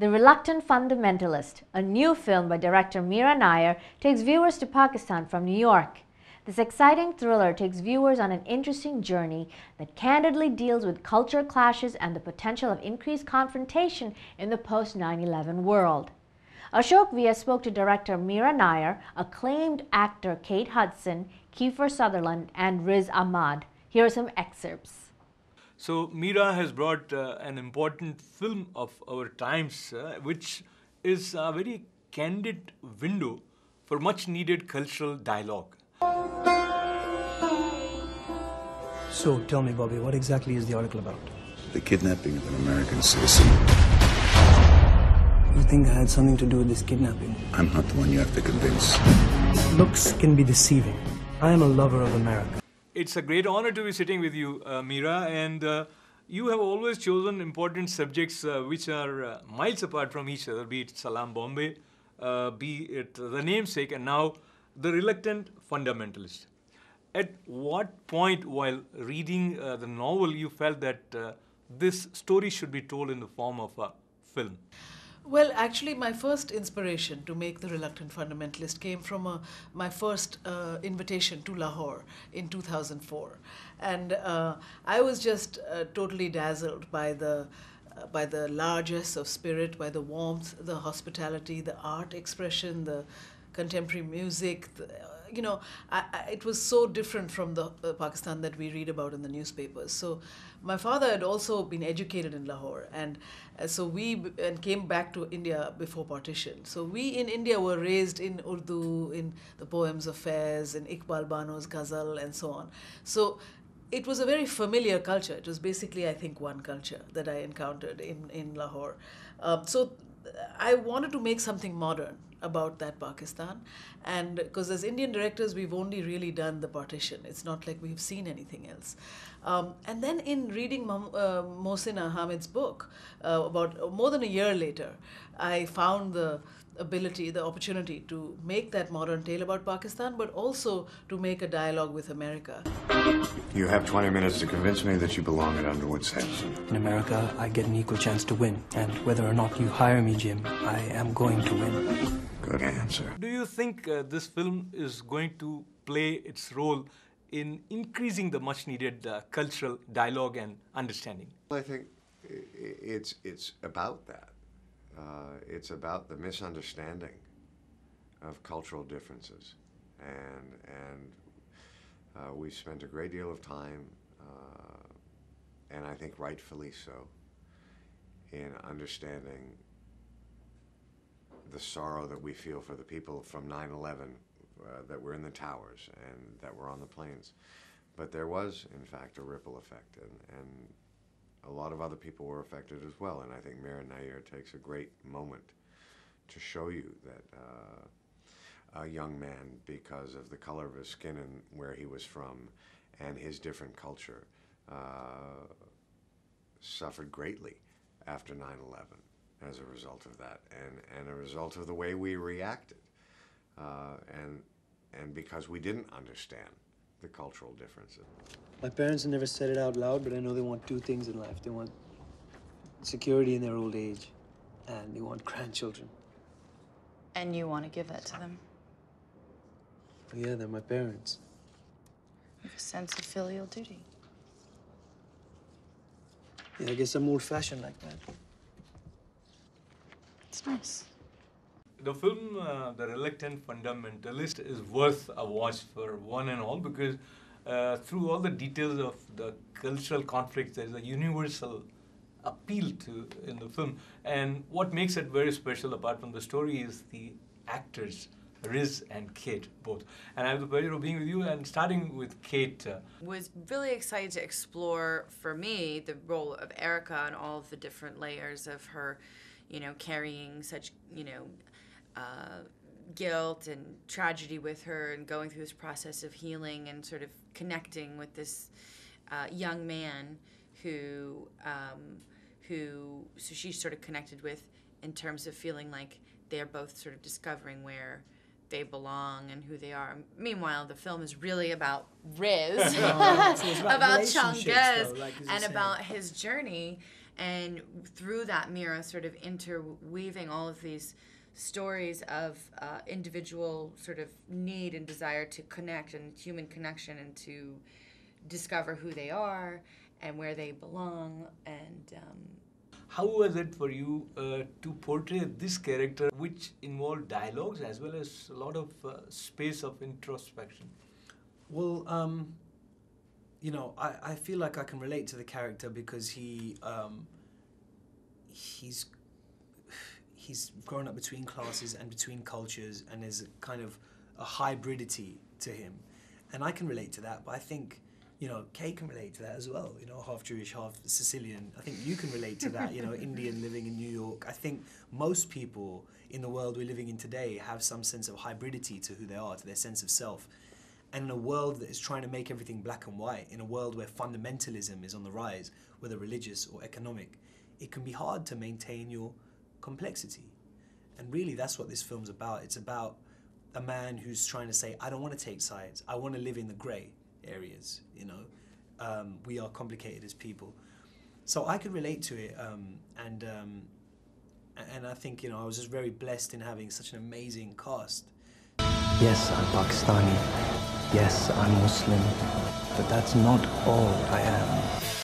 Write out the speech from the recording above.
The Reluctant Fundamentalist, a new film by director Meera Nair, takes viewers to Pakistan from New York. This exciting thriller takes viewers on an interesting journey that candidly deals with culture clashes and the potential of increased confrontation in the post-9/11 world. Ashok Vyas spoke to director Meera Nair, acclaimed actor Kate Hudson, Kiefer Sutherland, and Riz Ahmad. Here are some excerpts. So Meera has brought an important film of our times, which is a very candid window for much needed cultural dialogue. So tell me, Bobby, what exactly is the article about? The kidnapping of an American citizen. You think I had something to do with this kidnapping? I'm not the one you have to convince. Looks can be deceiving. I am a lover of America. It's a great honor to be sitting with you, Meera, and you have always chosen important subjects which are miles apart from each other, be it Salam Bombay, be it The Namesake, and now The Reluctant Fundamentalist. At what point while reading the novel you felt that this story should be told in the form of a film? Well, actually, my first inspiration to make The Reluctant Fundamentalist came from my first invitation to Lahore in 2004. And I was just totally dazzled by the largesse of spirit, by the warmth, the hospitality, the art expression, the contemporary music. It was so different from the Pakistan that we read about in the newspapers. So my father had also been educated in Lahore, and so we came back to India before partition. So we in India were raised in Urdu, in the poems of Faiz, in Iqbal Bano's ghazal, and so on. So it was a very familiar culture. It was basically, I think, one culture that I encountered in Lahore. So I wanted to make something modern about that Pakistan, and because as Indian directors we've only really done the partition. It's not like we've seen anything else. And then in reading Mohsin Hamid's book, about more than a year later, I found the opportunity to make that modern tale about Pakistan, but also to make a dialogue with America. You have 20 minutes to convince me that you belong at Underwood Sampson. In America, I get an equal chance to win. And whether or not you hire me, Jim, I am going to win. Good answer. Do you think this film is going to play its role in increasing the much needed cultural dialogue and understanding? I think it's about that. It's about the misunderstanding of cultural differences, and we've spent a great deal of time, and I think rightfully so, in understanding the sorrow that we feel for the people from 9/11 that were in the towers and that were on the planes. But there was, in fact, a ripple effect, and a lot of other people were affected as well, and I think Meera Nair takes a great moment to show you that a young man, because of the color of his skin and where he was from and his different culture, suffered greatly after 9/11 as a result of that, and a result of the way we reacted, and because we didn't understand the cultural differences. My parents have never said it out loud, but I know they want two things in life. They want security in their old age, and they want grandchildren. And you want to give that to them? Oh, yeah, they're my parents. You have a sense of filial duty. Yeah, I guess I'm old-fashioned like that. It's nice. The film, The Reluctant Fundamentalist, is worth a watch for one and all, because through all the details of the cultural conflicts, there is a universal appeal in the film. And what makes it very special, apart from the story, is the actors, Riz and Kate, both. And I have the pleasure of being with you, and starting with Kate. Was really excited to explore, for me, the role of Erica and all of the different layers of her, carrying such, guilt and tragedy with her, and going through this process of healing and sort of connecting with this young man who so she's sort of connected with, in terms of feeling like they're both sort of discovering where they belong and who they are. Meanwhile, the film is really about Riz, about Changez, and about his journey. And through that, Mira sort of interweaving all of these stories of individual sort of need and desire to connect and human connection and to discover who they are and where they belong. And how was it for you to portray this character, which involved dialogues as well as a lot of space of introspection? Well, you know, I feel like I can relate to the character because he's grown up between classes and between cultures, and there's a kind of a hybridity to him. And I can relate to that, but I think, you know, Kay can relate to that as well, you know, half Jewish, half Sicilian. I think you can relate to that, you know, Indian living in New York. I think most people in the world we're living in today have some sense of hybridity to who they are, to their sense of self. And in a world that is trying to make everything black and white, in a world where fundamentalism is on the rise, whether religious or economic, it can be hard to maintain your complexity. And really that's what this film's about. It's about a man who's trying to say, I don't want to take sides. I want to live in the grey areas, you know. We are complicated as people. So I could relate to it, and I think, you know, I was just very blessed in having such an amazing cast. Yes, I'm Pakistani. Yes, I'm Muslim. But that's not all I am.